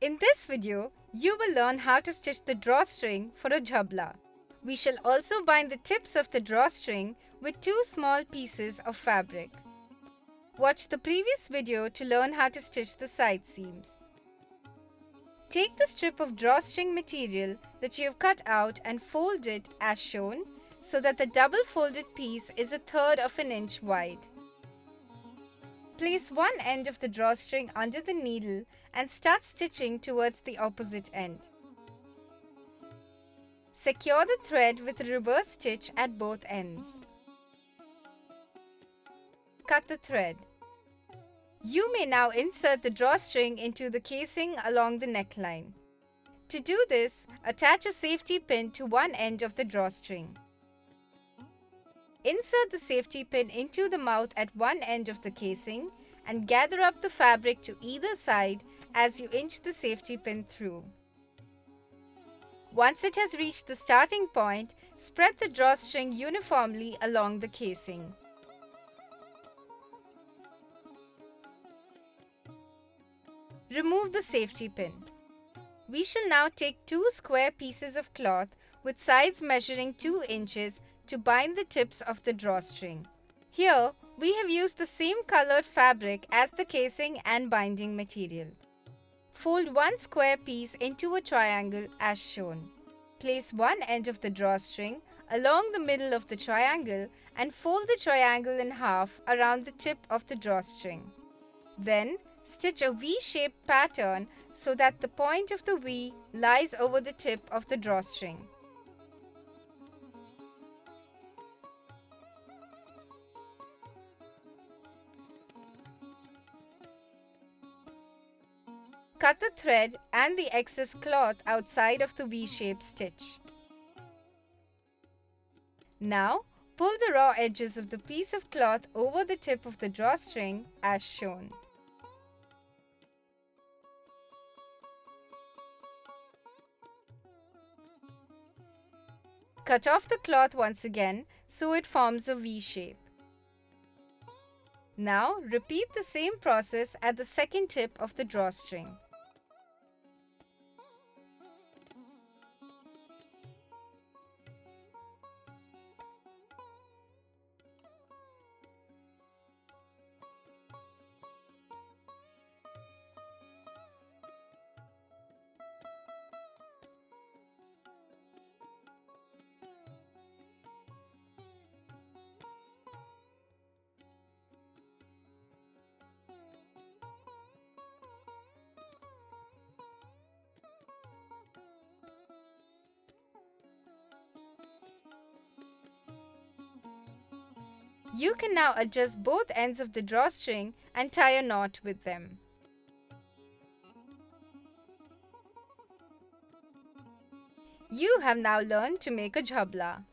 In this video, you will learn how to stitch the drawstring for a jhabla. We shall also bind the tips of the drawstring with two small pieces of fabric. Watch the previous video to learn how to stitch the side seams. Take the strip of drawstring material that you have cut out and fold it as shown so that the double folded piece is 1/3 inch wide. Place one end of the drawstring under the needle and start stitching towards the opposite end. Secure the thread with a reverse stitch at both ends. Cut the thread. You may now insert the drawstring into the casing along the neckline. To do this, attach a safety pin to one end of the drawstring. Insert the safety pin into the mouth at one end of the casing and gather up the fabric to either side as you inch the safety pin through. Once it has reached the starting point, spread the drawstring uniformly along the casing. Remove the safety pin. We shall now take two square pieces of cloth with sides measuring 2 inches to bind the tips of the drawstring. Here, we have used the same colored fabric as the casing and binding material. Fold one square piece into a triangle as shown. Place one end of the drawstring along the middle of the triangle and fold the triangle in half around the tip of the drawstring. Then, stitch a V-shaped pattern so that the point of the V lies over the tip of the drawstring. Cut the thread and the excess cloth outside of the V-shaped stitch. Now, pull the raw edges of the piece of cloth over the tip of the drawstring as shown. Cut off the cloth once again so it forms a V shape. Now, repeat the same process at the second tip of the drawstring. You can now adjust both ends of the drawstring and tie a knot with them. You have now learned to make a jhabla.